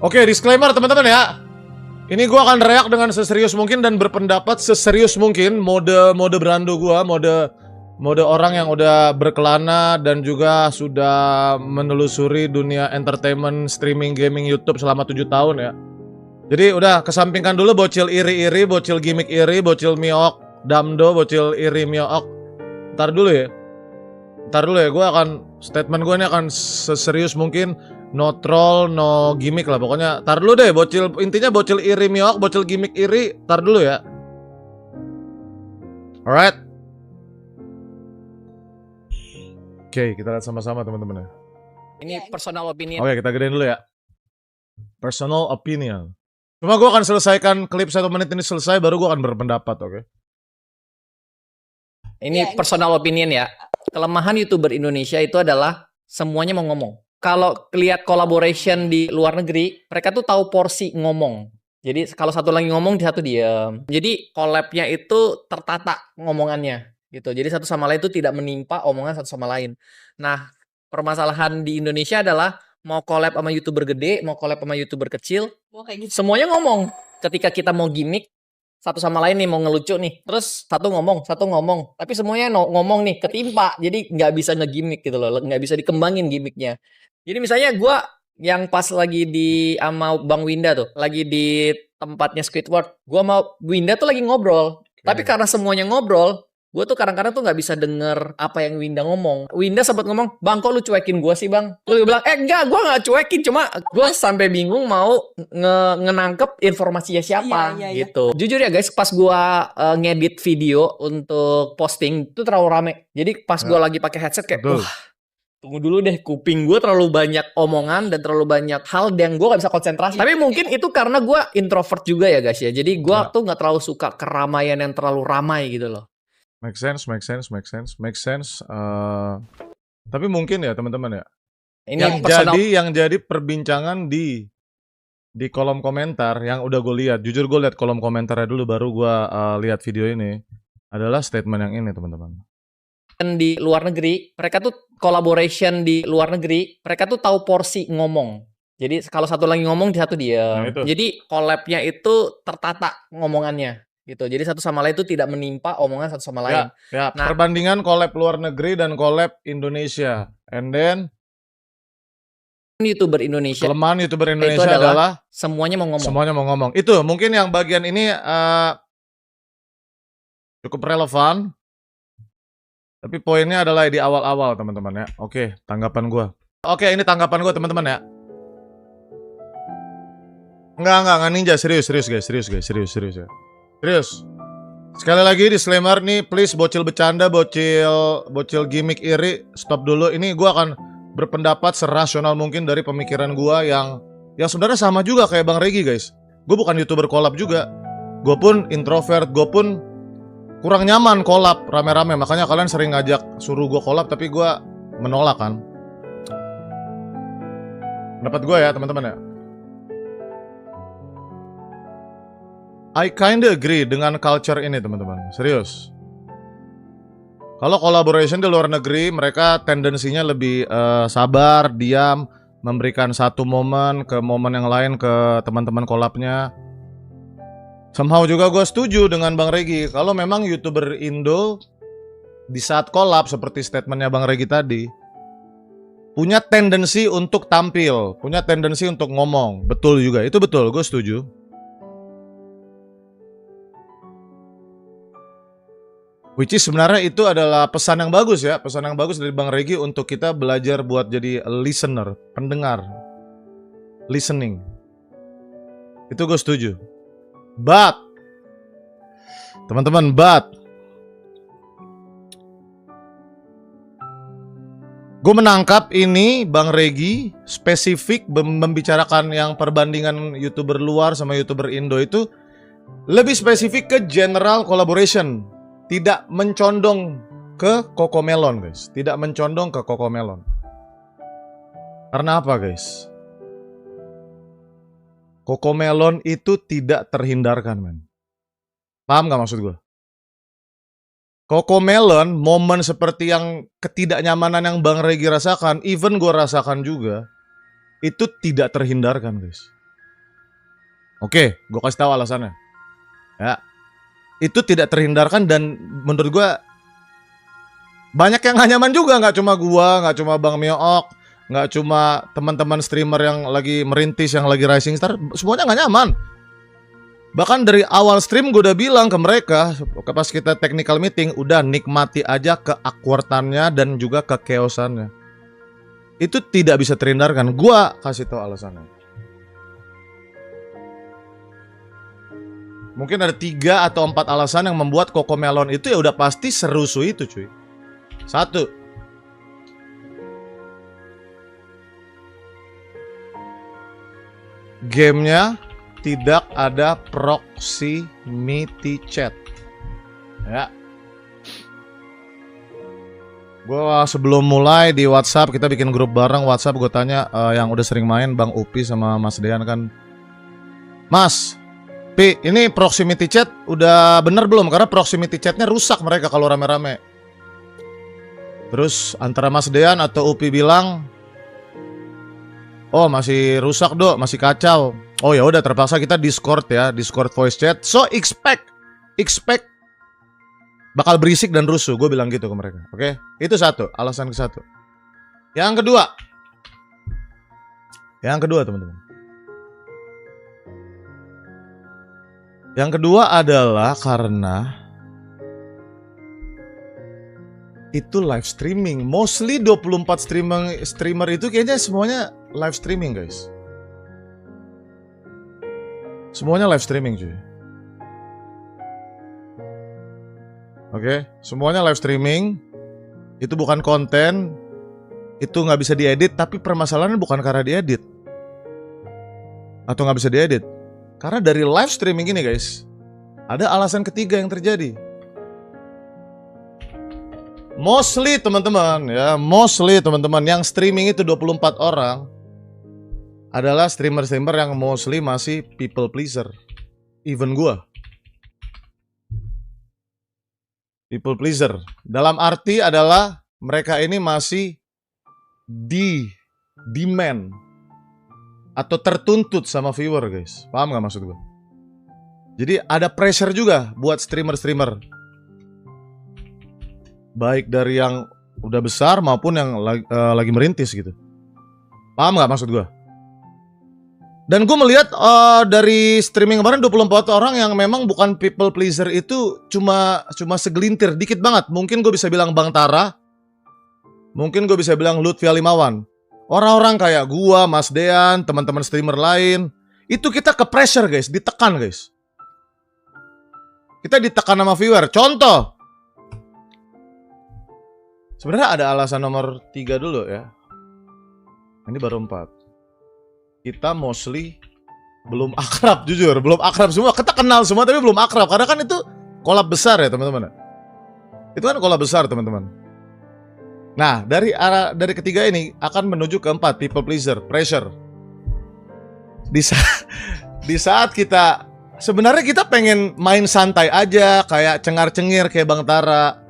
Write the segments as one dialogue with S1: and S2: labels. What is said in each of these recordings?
S1: Oke, disclaimer teman-teman ya. Ini gua akan react dengan seserius mungkin dan berpendapat seserius mungkin. Mode berando gua, mode orang yang udah berkelana dan juga sudah menelusuri dunia entertainment, streaming, gaming, YouTube selama 7 tahun ya. Jadi udah kesampingkan dulu bocil iri-iri, bocil gimmick iri, bocil miok, damdo, bocil iri miok. Ntar dulu ya. Gua akan statement gua ini akan seserius mungkin. No troll, no gimmick lah pokoknya. Tar dulu deh, intinya bocil iri miok, bocil gimmick iri, tar dulu ya. Alright. Oke, kita lihat sama-sama teman-teman ya.
S2: Ini personal opinion.
S1: Oke, kita gedein dulu ya. Personal opinion. Cuma gue akan selesaikan klip 1 menit ini selesai, baru gue akan berpendapat, oke?
S2: Ini personal opinion ya. Kelemahan YouTuber Indonesia itu adalah semuanya mau ngomong. Kalau lihat collaboration di luar negeri, mereka tuh tahu porsi ngomong. Jadi kalau satu lagi ngomong, satu diam. Jadi collab-nya itu tertata ngomongannya gitu. Jadi satu sama lain itu tidak menimpa omongan satu sama lain. Nah, permasalahan di Indonesia adalah mau collab sama YouTuber gede, mau collab sama YouTuber kecil, semuanya ngomong. Ketika kita mau gimmick, satu sama lain nih mau ngelucu nih, terus satu ngomong, tapi semuanya ngomong nih, ketimpa. Jadi nggak bisa nge-gimmick gitu loh, nggak bisa dikembangin gimmicknya. Jadi misalnya gue yang pas lagi di sama Bang Winda tuh, lagi di tempatnya Squidward, gue sama Winda tuh lagi ngobrol. Tapi karena semuanya ngobrol, gue tuh kadang-kadang tuh nggak bisa denger apa yang Winda ngomong. Winda sempat ngomong, "Bang, kok lu cuekin gue sih, Bang?" Lu bilang, enggak, gue nggak cuekin, cuma gue sampai bingung mau ngenangkep informasinya siapa gitu. Jujur ya guys, pas gue ngedit video untuk posting itu terlalu rame. Jadi pas gue lagi pakai headset kayak, wah, tunggu dulu deh, kuping gue terlalu banyak omongan dan terlalu banyak hal yang gue gak bisa konsentrasi. Tapi mungkin itu karena gue introvert juga ya guys ya. Jadi gue tuh gak terlalu suka keramaian yang terlalu ramai gitu loh.
S1: Make sense. Tapi mungkin ya teman-teman ya.
S2: Ini
S1: yang jadi perbincangan di kolom komentar yang udah gue lihat. Jujur gue lihat kolom komentarnya dulu baru gue lihat video ini. Adalah statement yang ini teman-teman.
S2: Di luar negeri, mereka tuh collaboration di luar negeri, mereka tuh tahu porsi ngomong. Jadi kalau satu lagi ngomong, satu diam.
S1: Nah,
S2: jadi collab-nya itu tertata ngomongannya gitu. Jadi satu sama lain itu tidak menimpa omongan satu sama lain.
S1: Ya, perbandingan collab luar negeri dan collab Indonesia. And then
S2: YouTuber Indonesia.
S1: Kelemahan YouTuber Indonesia adalah
S2: semuanya mau ngomong.
S1: Semuanya mau ngomong. Itu mungkin yang bagian ini cukup relevan. Tapi poinnya adalah di awal-awal teman-teman ya. Oke, tanggapan gue. Oke, ini tanggapan gue teman-teman ya. Enggak ninja, serius guys, serius ya. Serius. Sekali lagi disclaimer nih, please bocil bercanda, bocil gimmick iri, stop dulu. Ini gue akan berpendapat serasional mungkin dari pemikiran gue yang sebenarnya sama juga kayak Bang Regi guys. Gue bukan YouTuber collab juga. Gue pun introvert, gue pun kurang nyaman collab rame-rame, makanya kalian sering ngajak suruh gue collab tapi gue menolak kan. Pendapat gue ya teman-teman ya. I kinda agree dengan culture ini teman-teman, serius. Kalau collaboration di luar negeri, mereka tendensinya lebih sabar, diam, memberikan satu momen ke momen yang lain ke teman-teman collabnya. Somehow juga gue setuju dengan Bang Regi. Kalau memang YouTuber Indo di saat collab seperti statementnya Bang Regi tadi, punya tendensi untuk tampil, punya tendensi untuk ngomong. Betul juga, itu betul, gue setuju. Which is sebenarnya itu adalah pesan yang bagus ya, pesan yang bagus dari Bang Regi untuk kita belajar buat jadi listener, pendengar, listening. Itu gue setuju. But teman-teman, gue menangkap ini Bang Regi spesifik membicarakan yang perbandingan YouTuber luar sama YouTuber Indo itu lebih spesifik ke general collaboration, tidak mencondong ke Cocomelon guys, tidak mencondong ke Cocomelon. Karena apa guys? Cocomelon itu tidak terhindarkan, men. Paham gak maksud gue? Cocomelon, momen seperti yang ketidaknyamanan yang Bang Regi rasakan, even gue rasakan juga, itu tidak terhindarkan, guys. Oke, gue kasih tahu alasannya. Ya, itu tidak terhindarkan dan menurut gue banyak yang gak nyaman juga. Nggak cuma gue, nggak cuma Bang Miook, nggak cuma teman-teman streamer yang lagi merintis, yang lagi rising star, semuanya nggak nyaman. Bahkan dari awal stream gue udah bilang ke mereka, pas kita technical meeting, udah nikmati aja keawkwardannya dan juga kechaosannya. Itu tidak bisa terhindarkan. Gue kasih tau alasannya. Mungkin ada 3 atau 4 alasan yang membuat Cocomelon itu ya udah pasti serusuh itu, cuy. 1, gamenya tidak ada proximity chat. Ya. Gua sebelum mulai di WhatsApp, kita bikin grup bareng WhatsApp, gue tanya yang udah sering main Bang Upi sama Mas Dean kan, Mas, Pi, ini proximity chat udah bener belum? Karena proximity chatnya rusak mereka kalau rame-rame. Terus antara Mas Dean atau Upi bilang, oh masih rusak dok, masih kacau. Oh ya udah, terpaksa kita Discord ya, Discord voice chat. So expect bakal berisik dan rusuh. Gue bilang gitu ke mereka. Oke, itu satu, alasan ke satu. Yang kedua teman-teman. Yang kedua adalah karena itu live streaming. Mostly 24 streamer itu kayaknya semuanya live streaming, guys. Semuanya live streaming, cuy. Oke, semuanya live streaming. Itu bukan konten. Itu nggak bisa diedit, tapi permasalahannya bukan karena diedit. Atau nggak bisa diedit. Karena dari live streaming ini, guys, ada alasan ketiga yang terjadi. Mostly teman-teman yang streaming itu 24 orang adalah streamer-streamer yang mostly masih people pleaser. Even gua. People pleaser. Dalam arti adalah mereka ini masih demand atau tertuntut sama viewer, guys. Paham gak maksud gua? Jadi ada pressure juga buat streamer-streamer. Baik dari yang udah besar maupun yang lagi merintis gitu. Paham gak maksud gue? Dan gue melihat dari streaming kemarin 24 orang yang memang bukan people pleaser itu cuma segelintir, dikit banget. Mungkin gue bisa bilang Bang Tara, mungkin gue bisa bilang Lutfi Alimawan. Orang-orang kayak gue, Mas Dean, teman-teman streamer lain, itu kita ke pressure, guys, ditekan, guys. Kita ditekan sama viewer. Contoh, sebenarnya ada alasan nomor 3 dulu ya. Ini baru 4. Kita mostly belum akrab, jujur. Belum akrab semua. Kita kenal semua tapi belum akrab. Karena kan itu collab besar ya teman-teman. Itu kan collab besar teman-teman. Nah, dari ketiga ini akan menuju ke 4, people pleaser, pressure. Di saat kita sebenarnya kita pengen main santai aja, kayak cengar-cengir kayak Bang Tara.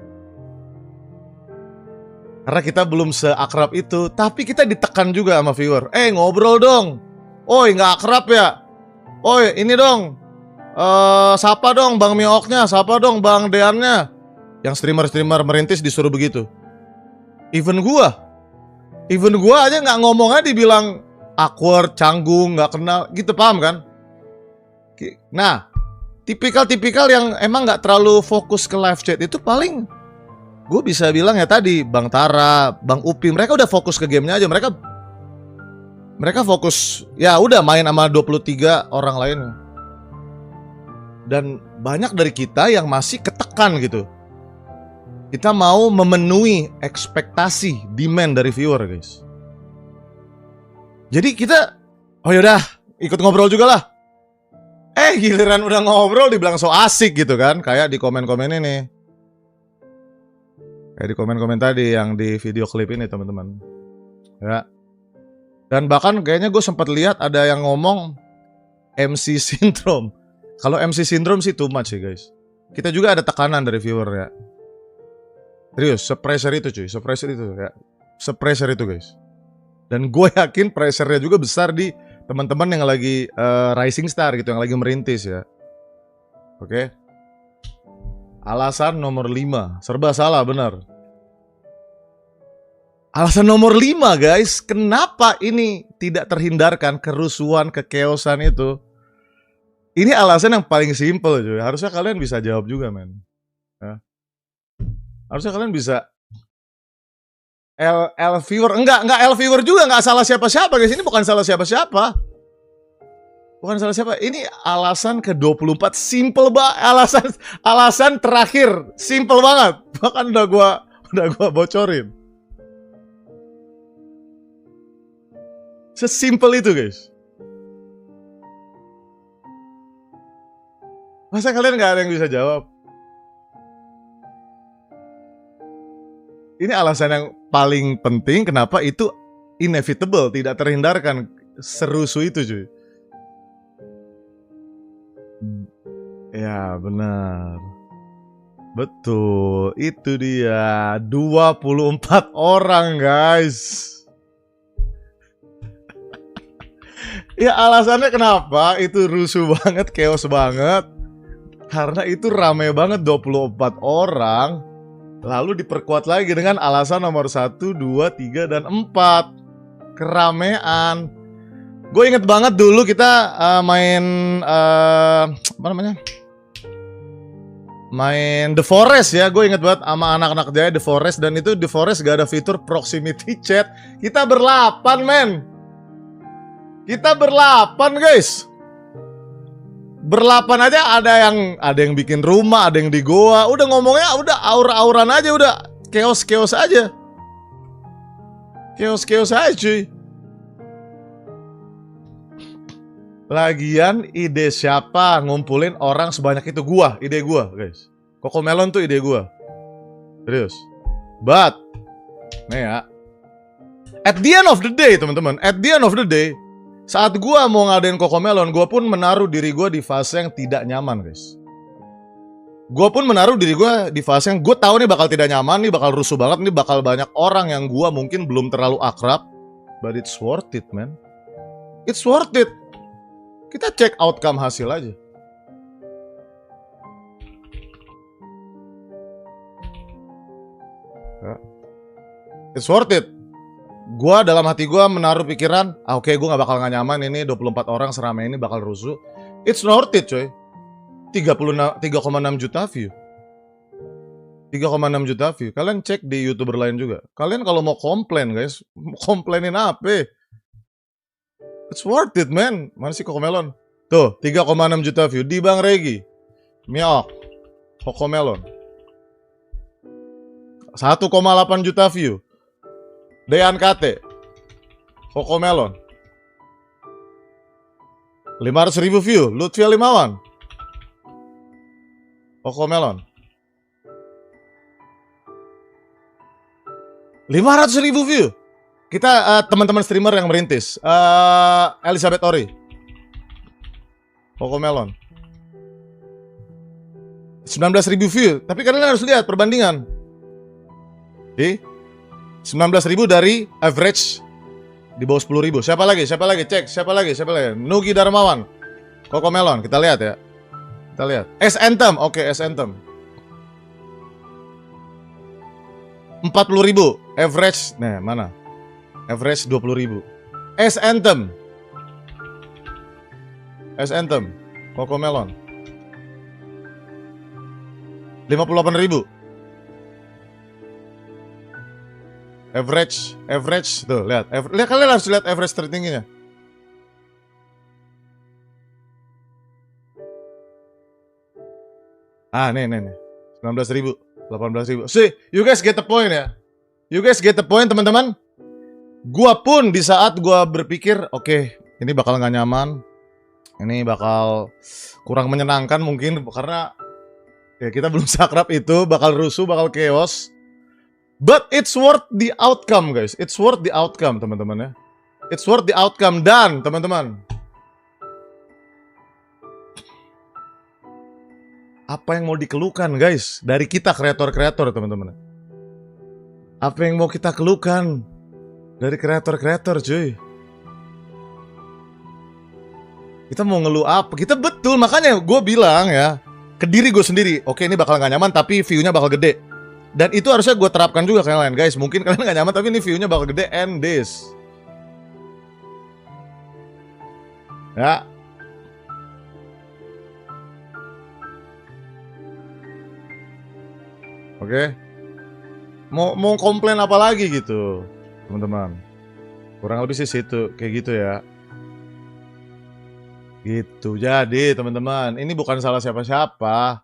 S1: Karena kita belum seakrab itu, tapi kita ditekan juga sama viewer. Ngobrol dong. Oi, nggak akrab ya? Oi, ini dong. Sapa dong Bang Miooknya, sapa dong Bang Deannya. Yang streamer-streamer merintis disuruh begitu. Even gua aja nggak ngomongnya dibilang awkward, canggung, nggak kenal, gitu, paham kan? Nah, tipikal yang emang nggak terlalu fokus ke live chat itu paling gue bisa bilang ya tadi, Bang Tara, Bang Upi, mereka udah fokus ke gamenya aja. Mereka fokus, ya udah main sama 23 orang lainnya. Dan banyak dari kita yang masih ketekan gitu. Kita mau memenuhi ekspektasi, demand dari viewer, guys. Jadi kita, oh yaudah, ikut ngobrol juga lah. Giliran udah ngobrol dibilang so asik gitu kan. Kayak di komen-komen ini. Kayak di komen-komen tadi yang di video klip ini teman-teman. Ya. Dan bahkan kayaknya gue sempat lihat ada yang ngomong MC syndrome. Kalau MC syndrome sih too much sih guys. Kita juga ada tekanan dari viewer ya. Serius, se-pressure itu cuy, se-pressure itu ya. Se-pressure itu guys. Dan gue yakin pressure-nya juga besar di teman-teman yang lagi rising star gitu, yang lagi merintis ya. Oke. Alasan nomor 5, serba salah benar. Alasan nomor 5 guys, kenapa ini tidak terhindarkan kerusuhan, kekeosan itu? Ini alasan yang paling simple cuy. Harusnya kalian bisa jawab juga men. Ya. Harusnya kalian bisa. L viewer, enggak L viewer juga, enggak salah siapa-siapa guys. Ini bukan salah siapa-siapa. Bukan salah siapa. Ini alasan ke-24 simple banget. Alasan terakhir simple banget. Bahkan udah gua bocorin. Sesimpel itu guys. Masa kalian gak ada yang bisa jawab? Ini alasan yang paling penting kenapa itu inevitable, tidak terhindarkan serusuh itu cuy. Ya benar. Betul, itu dia 24 orang guys. Ya alasannya kenapa itu rusuh banget, chaos banget. Karena itu rame banget 24 orang. Lalu diperkuat lagi dengan alasan nomor 1, 2, 3, dan 4. Keramaian. Gue inget banget dulu kita main apa namanya? Main The Forest ya. Gue inget banget sama anak-anak Jaya The Forest. Dan itu The Forest gak ada fitur proximity chat. Kita berlapan men. Kita berlapan guys. Berlapan aja ada yang bikin rumah, ada yang di goa. Udah ngomongnya udah aura-auran aja, udah chaos-chaos aja. Chaos-chaos aja cuy. Lagian ide siapa ngumpulin orang sebanyak itu? Ide gua guys. Cocomelon tuh ide gua. Serius. But nih ya. At the end of the day teman-teman, at the end of the day, saat gua mau ngadain Cocomelon, gua pun menaruh diri gua di fase yang tidak nyaman, guys. Gua pun menaruh diri gua di fase yang gua tahu nih bakal tidak nyaman, nih bakal rusuh banget, nih bakal banyak orang yang gua mungkin belum terlalu akrab. But it's worth it, man. It's worth it. Kita cek outcome hasil aja. It's worth it. Gua dalam hati gua menaruh pikiran, oke, gua gak bakal gak nyaman ini 24 orang seramai ini bakal rusuh. It's worth it coy. 3,6 juta view. 3,6 juta view. Kalian cek di YouTuber lain juga. Kalian kalau mau komplain guys, mau komplainin apa? It's worth it man. Mana sih Cocomelon? Tuh 3,6 juta view di Bang Regi. Miok Cocomelon 1,8 juta view. Dean KT Cocomelon 500.000 view. Lutfi Limawan Cocomelon 500.000 view. Kita teman-teman streamer yang merintis. Elizabeth Ori Cocomelon 19.000 view. Tapi kalian harus lihat perbandingan. 19.000 dari average di bawah 10.000. Siapa lagi? Cek. Siapa lagi? Nugi Darmawan Cocomelon. Kita lihat ya. Kita lihat. S Anthem. Oke, S Anthem 40.000 average. Nah, mana? Average 20.000. S Anthem Cocomelon 58.000. Average tuh lihat. Kalian harus lihat average tertingginya. Nih 19.000, 18.000. See, you guys get the point ya. You guys get the point teman-teman. Gua pun di saat gua berpikir, oke, ini bakal nggak nyaman. Ini bakal kurang menyenangkan mungkin karena ya kita belum sakrab itu, bakal rusuh, bakal chaos. But it's worth the outcome guys. It's worth the outcome teman-teman ya. It's worth the outcome. Dan teman-teman, apa yang mau dikeluhkan guys dari kita kreator-kreator teman-teman? Apa yang mau kita keluhkan dari kreator-kreator cuy? Kita mau ngeluh apa? Kita betul, makanya gue bilang ya ke diri gue sendiri, oke ini bakal gak nyaman tapi view-nya bakal gede. Dan itu harusnya gue terapkan juga ke yang lain. Guys, mungkin kalian gak nyaman tapi ini view-nya bakal gede and this. Ya. Oke. Mau komplain apa lagi gitu, teman-teman. Kurang lebih sih situ, kayak gitu ya. Gitu. Jadi, teman-teman, ini bukan salah siapa-siapa.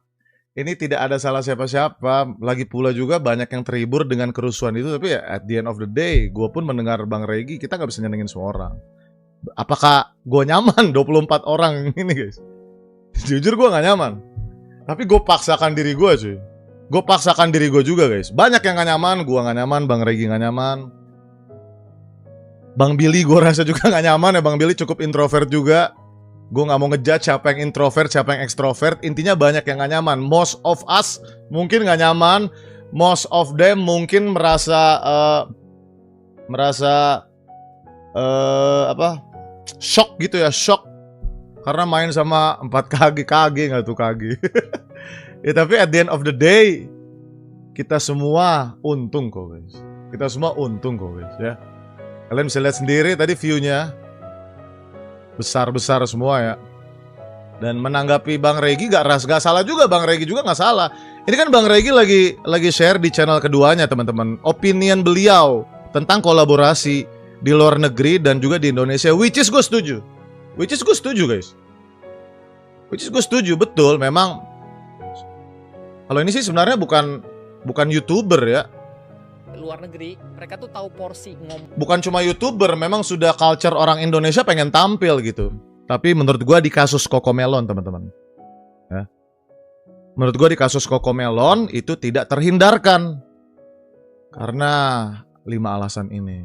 S1: Ini tidak ada salah siapa-siapa. Lagi pula juga banyak yang terhibur dengan kerusuhan itu. Tapi ya at the end of the day, gue pun mendengar Bang Regi, kita nggak bisa nyenengin semua orang. Apakah gue nyaman 24 orang ini guys? Jujur gue nggak nyaman. Tapi gue paksakan diri gue cuy. Gue paksakan diri gue juga guys. Banyak yang gak nyaman, gue gak nyaman, Bang Regi gak nyaman. Bang Billy gue rasa juga gak nyaman ya. Bang Billy cukup introvert juga. Gue gak mau ngejudge siapa yang introvert, siapa yang extrovert. Intinya banyak yang gak nyaman. Most of us mungkin gak nyaman. Most of them mungkin merasa shock gitu ya, shock. Karena main sama 4 kage gak tuh kage. Ya tapi at the end of the day kita semua untung kok guys. Kita semua untung kok guys ya. Kalian bisa lihat sendiri tadi view-nya besar-besar semua ya. Dan menanggapi Bang Regi gak salah juga, Bang Regi juga gak salah. Ini kan Bang Regi lagi share di channel keduanya teman-teman. Opinion beliau tentang kolaborasi di luar negeri dan juga di Indonesia. Which is gue setuju guys. Which is gue setuju, betul. Memang kalau ini sih sebenarnya bukan YouTuber ya.
S2: Luar negeri, mereka tuh tahu porsi ngomong.
S1: Bukan cuma YouTuber, memang sudah culture orang Indonesia pengen tampil gitu. Tapi menurut gua di kasus Cocomelon teman-teman, ya. Menurut gua di kasus Cocomelon itu tidak terhindarkan karena 5 alasan ini.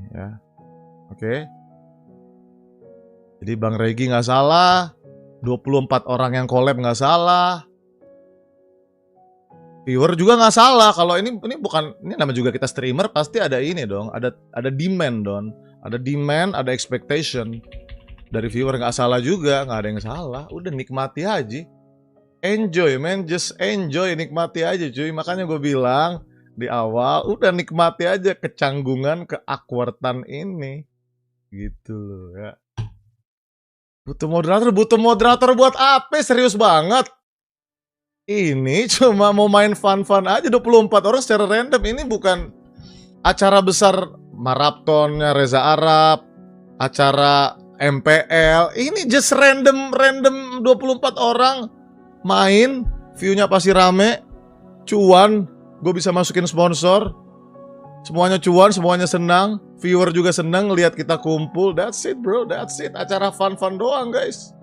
S1: Ya. Oke. Jadi Bang Regi nggak salah. 24 orang yang collab nggak salah, viewer juga nggak salah. Kalau ini bukan, ini namanya juga kita streamer, pasti ada ini dong, ada demand dong, ada demand, ada expectation dari viewer. Nggak salah juga, nggak ada yang salah. Udah nikmati aja, enjoy man, just enjoy, nikmati aja cuy. Makanya gue bilang di awal, udah nikmati aja kecanggungan, keawkwardan ini, gitu loh ya. Butuh moderator buat apa? Serius banget. Ini cuma mau main fun-fun aja 24 orang secara random. Ini bukan acara besar maratonnya Reza Arab, acara MPL. Ini just random 24 orang main, view-nya pasti rame, cuan, gue bisa masukin sponsor. Semuanya cuan, semuanya senang, viewer juga senang lihat kita kumpul. That's it bro, that's it. Acara fun-fun doang guys.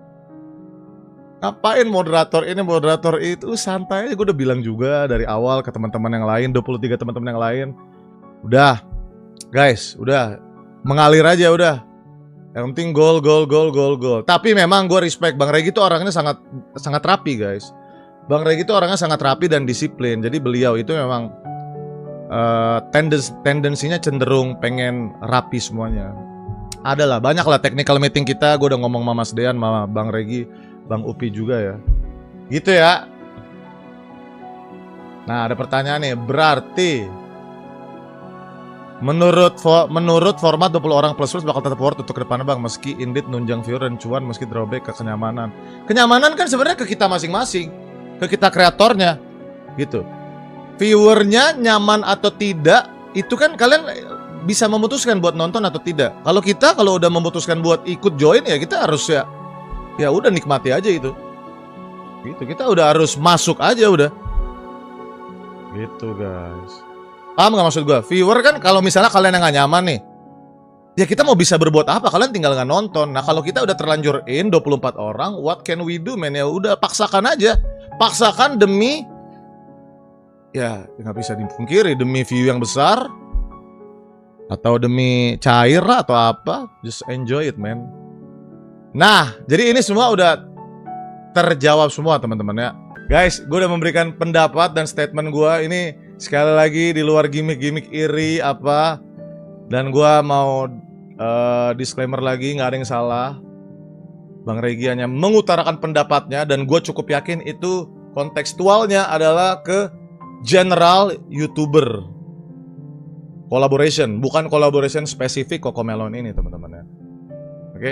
S1: Ngapain moderator ini, moderator itu, santai aja. Gue udah bilang juga dari awal ke teman-teman yang lain, 23 teman-teman yang lain. Udah, guys, udah mengalir aja udah. Yang penting gol. Tapi memang gue respect, Bang Regi itu orangnya sangat rapi guys. Bang Regi itu orangnya sangat rapi dan disiplin. Jadi beliau itu memang tendensinya cenderung pengen rapi semuanya. Adalah banyak lah technical meeting kita. Gue udah ngomong sama Mas Dean, sama Bang Regi, Bang Upi juga ya. Gitu ya. Nah ada pertanyaan nih. Berarti menurut format 20 orang plus bakal tetap worth untuk ke depannya Bang. Meski indeed nunjang viewer dan cuan, meski drawback ke kenyamanan. Kenyamanan kan sebenarnya ke kita masing-masing, ke kita kreatornya gitu. Viewernya nyaman atau tidak, itu kan kalian bisa memutuskan buat nonton atau tidak. Kalau kita udah memutuskan buat ikut join ya kita harus ya udah nikmati aja itu. Gitu, kita udah harus masuk aja udah. Gitu guys. Paham gak maksud gue? Viewer kan kalau misalnya kalian yang gak nyaman nih, ya kita mau bisa berbuat apa? Kalian tinggal nggak nonton. Nah kalau kita udah terlanjur 24 orang, what can we do man? Ya udah paksakan aja. Paksakan demi, ya nggak bisa dipungkiri, demi view yang besar atau demi cair lah atau apa, just enjoy it man. Nah jadi ini semua udah terjawab semua teman-teman ya guys. Gue udah memberikan pendapat dan statement gue ini sekali lagi di luar gimmick-gimmick iri apa, dan gue mau Disclaimer lagi, nggak ada yang salah. Bang Regi hanya mengutarakan pendapatnya dan gue cukup yakin itu kontekstualnya adalah ke general YouTuber collaboration, bukan collaboration spesifik Cocomelon ini teman-teman ya. Oke.